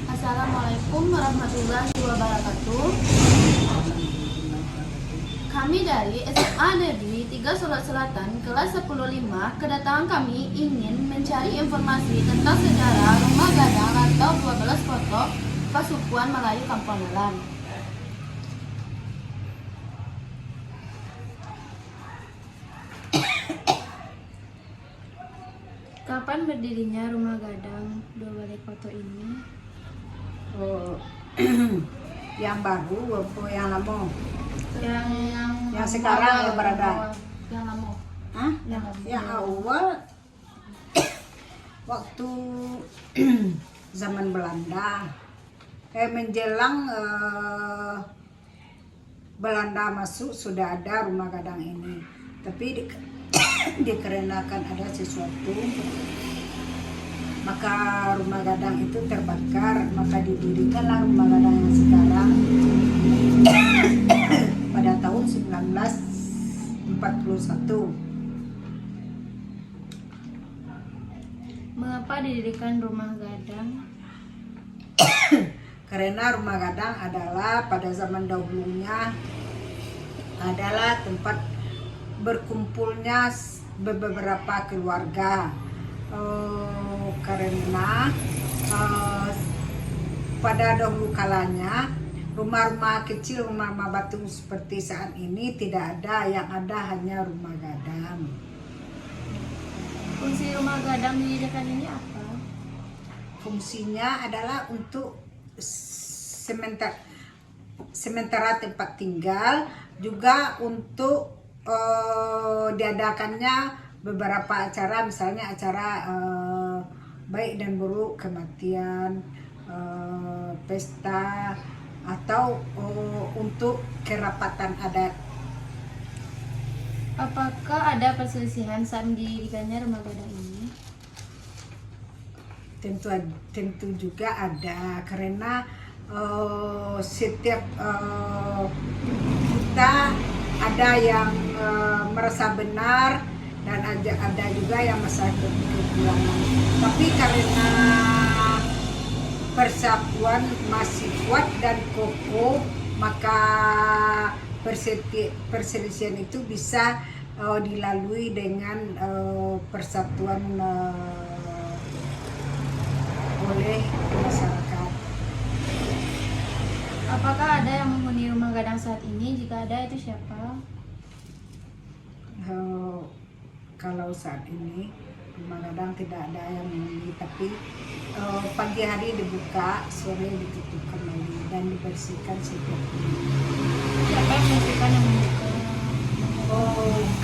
Assalamualaikum warahmatullahi wabarakatuh. Kami dari SMA Negeri 3 Solok Selatan kelas 10-5 kedatangan kami ingin mencari informasi tentang sejarah Rumah Gadang atau 12 Foto Pasukuan Melayu Kampung Alam. Kapan berdirinya Rumah Gadang 12 Foto ini? Oh, yang baru atau yang lama? Yang sekarang yang berada. Yang lama. Hah? Yang awal waktu zaman Belanda. Menjelang Belanda masuk sudah ada Rumah Gadang ini. Tapi dikarenakan ada sesuatu, maka Rumah Gadang itu terbakar, maka didirikanlah Rumah Gadang yang sekarang pada tahun 1941. Mengapa didirikan Rumah Gadang? Karena Rumah Gadang adalah pada zaman dahulunya adalah tempat berkumpulnya beberapa keluarga. Karena pada dahulu kalanya rumah-rumah kecil, rumah-rumah batu seperti saat ini tidak ada, yang ada hanya Rumah Gadang. Fungsi Rumah Gadang didirikan ini apa? Fungsinya adalah untuk sementara tempat tinggal, juga untuk diadakannya beberapa acara, misalnya acara baik dan buruk, kematian, pesta, atau untuk kerapatan adat. Apakah ada perselisihan saat didirikannya Rumah Gadang ini? Tentu juga ada, karena setiap kita ada yang merasa benar dan ada juga yang merasa kekurangan. Tapi karena persatuan masih kuat dan kokoh, maka perselisihan itu bisa dilalui dengan persatuan oleh masyarakat. Apakah ada yang menghuni Rumah Gadang saat ini? Jika ada, itu siapa? Kalau saat ini rumah gadang tidak ada yang menghuni, tapi pagi hari dibuka, sore ditutup kembali dan dibersihkan setiap hari. Siapa yang membersihkan yang membuka?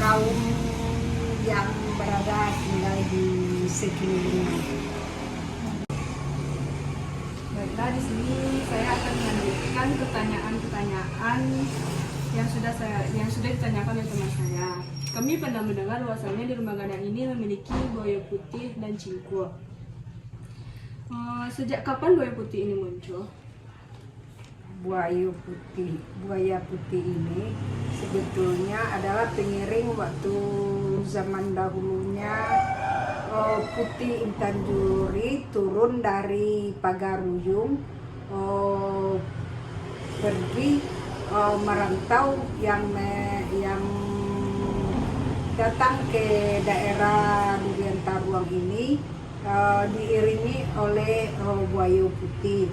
Kaum yang berada tinggal di sekelilingnya. Baiklah, di sini saya akan melanjutkan pertanyaan-pertanyaan yang sudah ditanyakan oleh teman saya. Kami pernah mendengar bahwasanya di rumah gadang ini memiliki buaya putih dan cingkul. Sejak kapan buaya putih ini muncul? Buaya putih ini sebetulnya adalah pengiring waktu zaman dahulunya. Putih Intan Juri turun dari Pagaruyung, pergi merantau yang datang ke daerah Durian Taruang ini, diiringi oleh buaya putih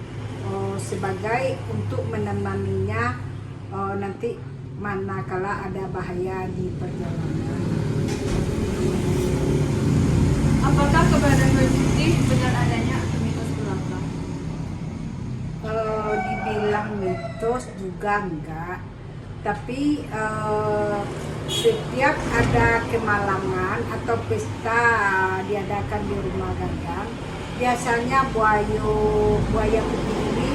sebagai untuk menemaninya nanti manakala ada bahaya di perjalanan. Apakah keberadaan buaya putih benar adanya atau mitos belaka? Dibilang mitos juga enggak, tapi setiap ada kemalangan atau pesta diadakan di rumah gadang, biasanya buaya putih ini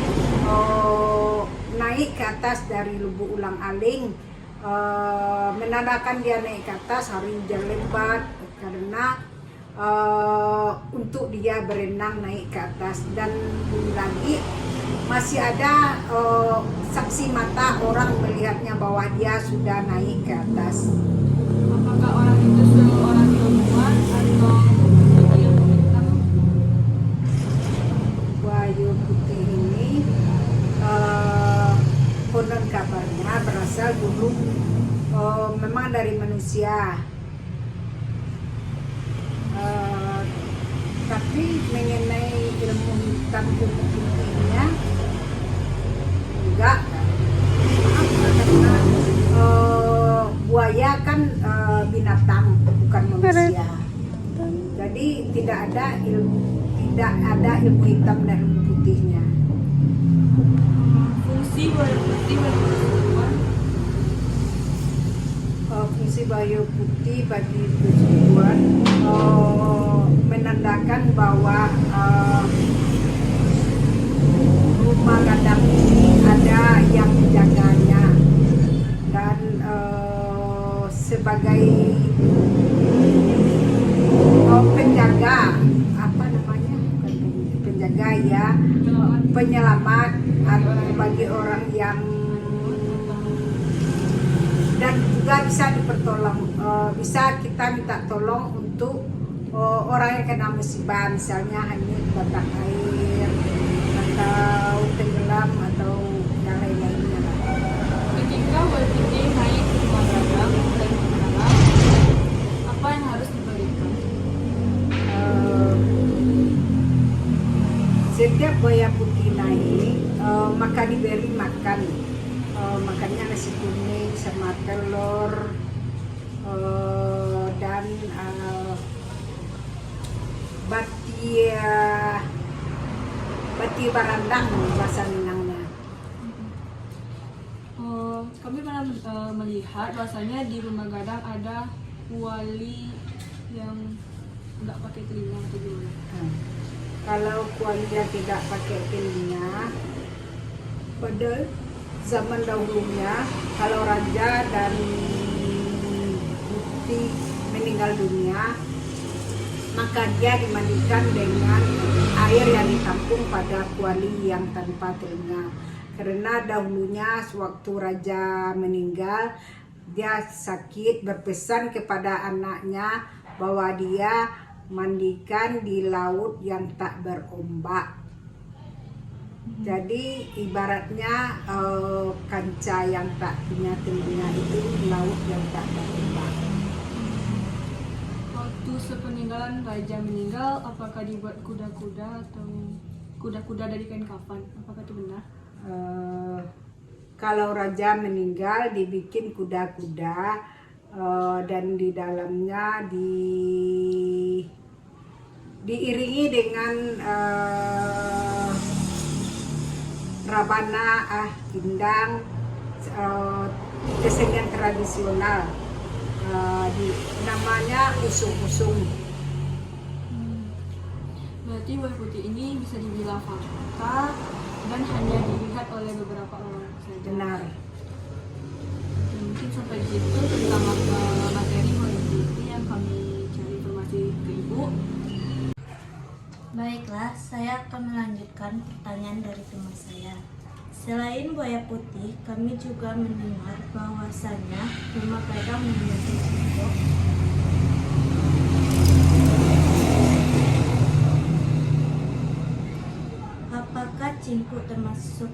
naik ke atas dari lubuk ulang-aling, menandakan dia naik ke atas hari hujan lebat karena untuk dia berenang naik ke atas. Dan lagi masih ada saksi mata orang melihatnya bahwa dia sudah naik ke atas. Apakah orang itu seorang ilmuwan atau ilmu hitam? Buaya putih ini konon kabarnya berasal dulu memang dari manusia. Tapi mengenai ilmu hitam putihnya enggak, karena buaya kan binatang bukan manusia, jadi tidak ada ilmu hitam dan ilmu putihnya. Fungsi buaya putih bagi keseluruhan? Fungsi buaya putih bagi keseluruhan menandakan bahwa rumah gadang ini ada yang menjaganya, dan sebagai penjaga, apa namanya, bukan penjaga ya, penyelamat bagi orang yang, dan juga bisa dipertolong, bisa kita minta tolong untuk orang yang kena musibah, misalnya hanyut batang air atau tenggelam atau yang lain-lainnya. Ketika buaya putih naik ke rumah gadang dan mendalam, apa yang harus diberikan? Setiap buaya putih naik, maka diberi makan. Makannya nasi kuning sama telur, dan bati barandang bahasa Minangnya. Kami pernah melihat bahwasanya di rumah gadang ada wali yang nggak pakai telinga atau gimana? Kalau kualinya tidak pakai telinga, pada zaman dahulunya kalau raja dan bukti meninggal dunia, maka dia dimandikan dengan air yang ditampung pada kuali yang tanpa telinga. Karena dahulunya sewaktu raja meninggal, dia sakit, berpesan kepada anaknya bahwa dia mandikan di laut yang tak berombak. Jadi ibaratnya kanca yang tak punya telinga itu laut yang tak berombak. Waktu sepeninggalan raja meninggal, apakah dibuat kuda-kuda atau kuda-kuda dari kain kafan? Apakah itu benar? Kalau raja meninggal dibikin kuda-kuda, dan di dalamnya diiringi dengan rabana, indang, kesenian tradisional, namanya usung-usung. Berarti buah putih ini bisa dibilang fakta dan hanya dilihat oleh beberapa orang saja. Benar. Mungkin sampai di situ tentang materi buah putih yang kami cari informasi ke Ibu. Baiklah, saya akan melanjutkan pertanyaan dari teman saya. Selain buaya putih, kami juga mendengar bahwasannya rumah gadang memiliki cingko. Apakah cingko termasuk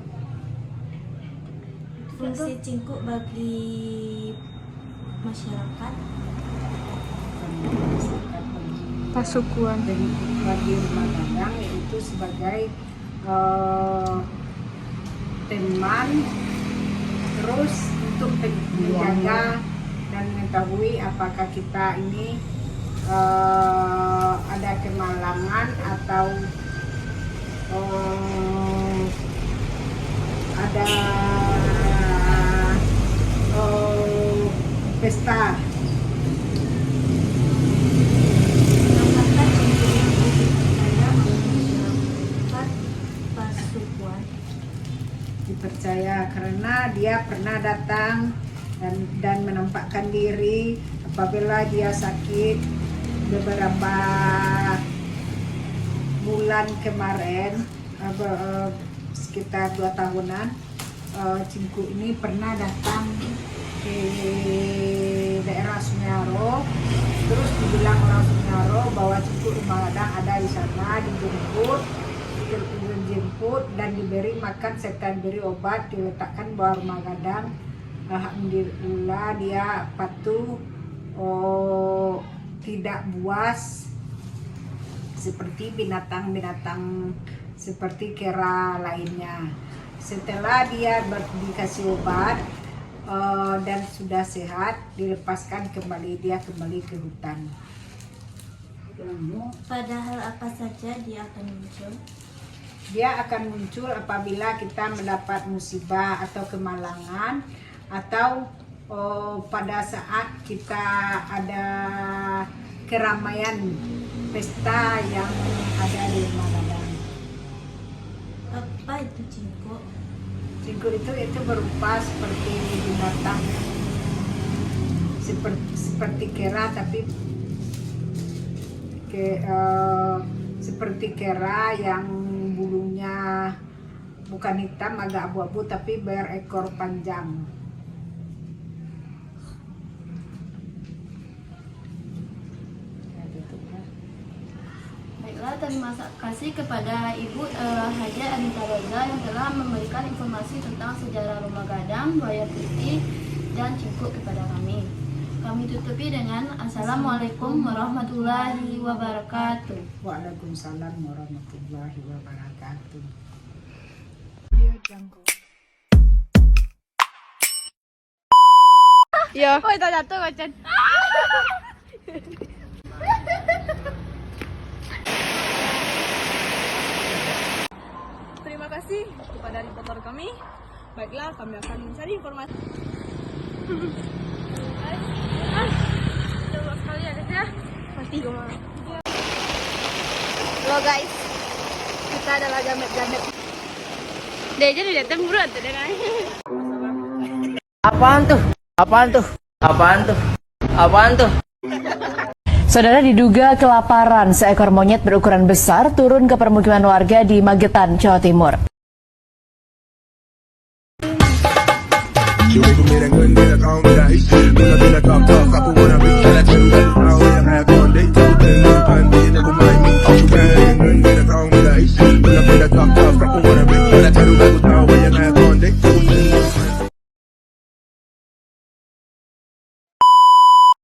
fungsi cingko bagi masyarakat? Pasukuan. Dan bagi rumah gadang itu sebagai teman, terus untuk menjaga dan mengetahui apakah kita ini ada kemalangan atau ada pesta. Apakah cingko itu dipercaya oleh masyarakat pasukuan? Dipercaya karena dia pernah datang dan menampakkan diri apabila dia sakit beberapa bulan kemarin, sekitar 2 tahunan. Cingku ini pernah datang ke daerah Sunyaro, terus dibilang orang Sunyaro bahwa Cingku rumah gadang ada di sana, dijemput dan diberi makan serta diberi obat, diletakkan bawah rumah gadang. Alhamdulillah dia patuh, tidak buas seperti binatang-binatang seperti kera lainnya. Setelah dia dikasih obat dan sudah sehat, dilepaskan kembali, dia kembali ke hutan. Padahal apa saja dia akan muncul? Dia akan muncul apabila kita mendapat musibah atau kemalangan, atau pada saat kita ada keramaian pesta yang ada di rumah gadang. Apa itu cingko? Cingko itu berupa seperti binatang, seperti kera, tapi seperti kera yang bulunya bukan hitam, agak abu-abu, tapi berekor panjang. Baiklah, terima kasih kepada Ibu Haja Anita Roza yang telah memberikan informasi tentang sejarah rumah gadang, buaya putih, dan cingko kepada kami. Kami tutupi dengan Assalamualaikum warahmatullahi wabarakatuh. Waalaikumsalam warahmatullahi wabarakatuh. Ya. Oh, itu jatuh macan. Terima kasih kepada reporter kami. Baiklah, kami akan mencari informasi. Coba sekali ya guys ya. Mati gua. Halo guys, kita adalah jamet-jamet. Dia aja udah datang buruan tuh deh. Apaan tuh? Apaan tuh? Apaan tuh? Apaan tuh? Saudara, diduga kelaparan, seekor monyet berukuran besar turun ke permukiman warga di Magetan, Jawa Timur. You ain't gonna make that good nigga, call me that. When I be like I'm tough, I put one up, bitch, I let you